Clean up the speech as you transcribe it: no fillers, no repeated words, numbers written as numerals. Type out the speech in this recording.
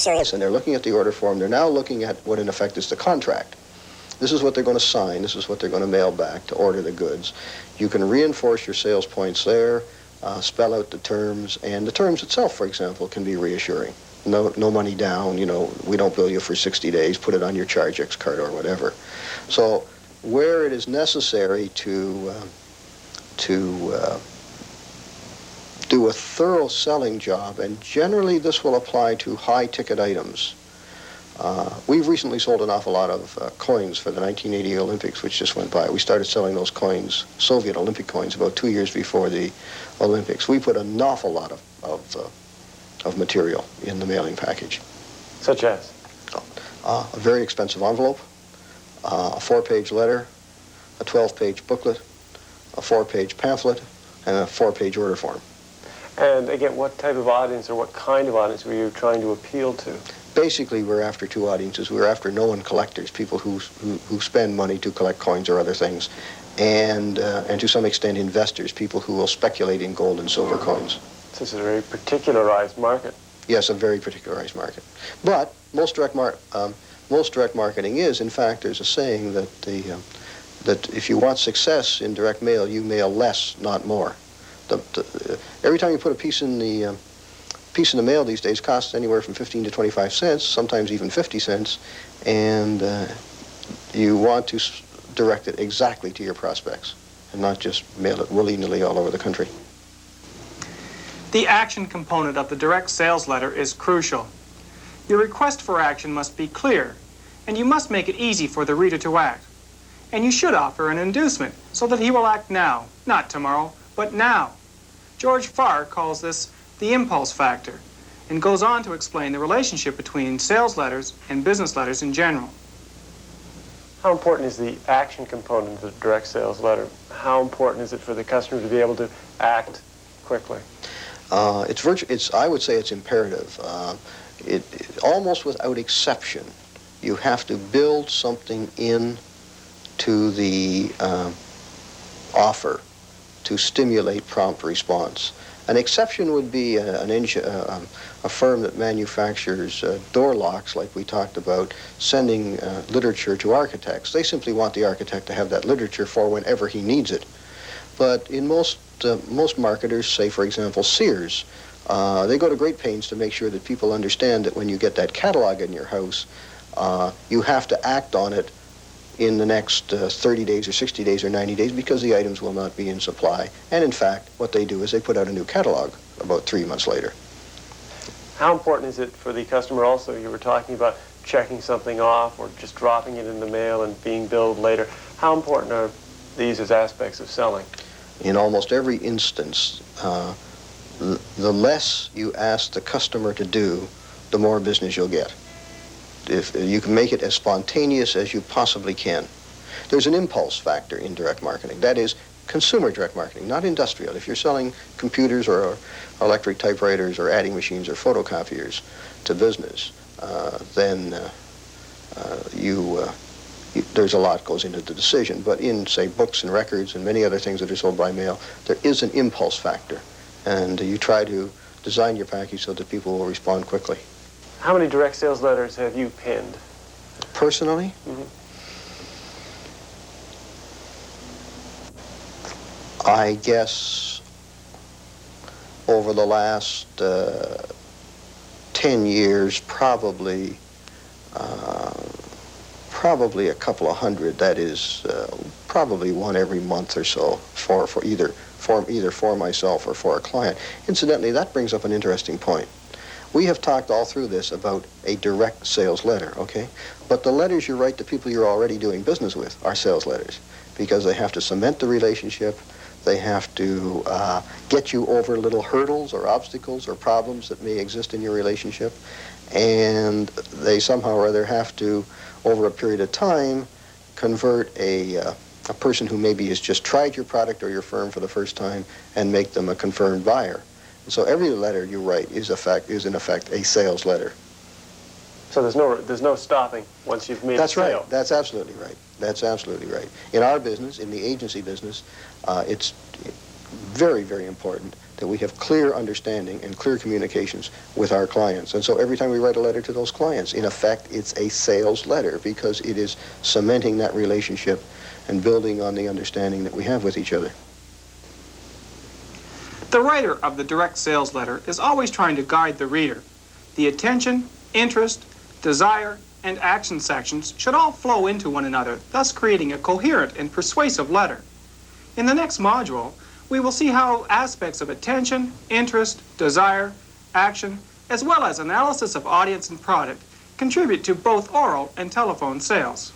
serious. And they're looking at the order form. They're now looking at what, in effect, is the contract. This is what they're going to sign. This is what they're going to mail back to order the goods. You can reinforce your sales points there, spell out the terms, and the terms itself, for example, can be reassuring. No money down, you know, we don't bill you for 60 days, put it on your ChargeX card or whatever. So where it is necessary to do a thorough selling job, and generally this will apply to high-ticket items. We've recently sold an awful lot of coins for the 1980 Olympics, which just went by. We started selling those coins, Soviet Olympic coins, about 2 years before the Olympics. We put an awful lot of material in the mailing package. Such as? A very expensive envelope, a 4-page letter, a 12-page booklet, a 4-page pamphlet, and a 4-page order form. And again, what type of audience or what kind of audience were you trying to appeal to? Basically, we're after two audiences. We're after known collectors, people who spend money to collect coins or other things, and to some extent investors, people who will speculate in gold and silver coins. So this is a very particularized market. Yes, a very particularized market. But most direct marketing is, in fact, there's a saying that that if you want success in direct mail, you mail less, not more. Every time you put a piece in the mail these days costs anywhere from 15 to 25 cents, sometimes even 50 cents, and you want to direct it exactly to your prospects and not just mail it willy-nilly all over the country. The action component of the direct sales letter is crucial. Your request for action must be clear, and you must make it easy for the reader to act. And you should offer an inducement so that he will act now, not tomorrow, but now. George Farr calls this the impulse factor, and goes on to explain the relationship between sales letters and business letters in general. How important is the action component of the direct sales letter? How important is it for the customer to be able to act quickly? I would say it's imperative. Almost without exception, you have to build something in to the offer to stimulate prompt response. An exception would be a firm that manufactures door locks, like we talked about, sending literature to architects. They simply want the architect to have that literature for whenever he needs it. But in most marketers, say for example Sears, they go to great pains to make sure that people understand that when you get that catalog in your house, you have to act on it in the next 30 days or 60 days or 90 days because the items will not be in supply. And in fact, what they do is they put out a new catalog about 3 months later. How important is it for the customer also? You were talking about checking something off or just dropping it in the mail and being billed later. How important are these as aspects of selling? In almost every instance, the less you ask the customer to do, the more business you'll get. If you can make it as spontaneous as you possibly can. There's an impulse factor in direct marketing. That is consumer direct marketing, not industrial. If you're selling computers or electric typewriters or adding machines or photocopiers to business, then there's a lot goes into the decision. But in, say, books and records and many other things that are sold by mail, there is an impulse factor. And you try to design your package so that people will respond quickly. How many direct sales letters have you penned? Personally? Mm-hmm. I guess over the last 10 years, probably a couple of hundred. That is probably one every month or so for either for myself or for a client. Incidentally, that brings up an interesting point. We have talked all through this about a direct sales letter, okay? But the letters you write to people you're already doing business with are sales letters because they have to cement the relationship. They have to get you over little hurdles or obstacles or problems that may exist in your relationship. And they somehow or other have to, over a period of time, convert a person who maybe has just tried your product or your firm for the first time and make them a confirmed buyer. So every letter you write is in effect a sales letter. So there's no stopping once you've made a sale. That's right. That's absolutely right. That's absolutely right. In our business, in the agency business, it's very, very important that we have clear understanding and clear communications with our clients. And so every time we write a letter to those clients, in effect, it's a sales letter because it is cementing that relationship and building on the understanding that we have with each other. The writer of the direct sales letter is always trying to guide the reader. The attention, interest, desire, and action sections should all flow into one another, thus creating a coherent and persuasive letter. In the next module, we will see how aspects of attention, interest, desire, action, as well as analysis of audience and product contribute to both oral and telephone sales.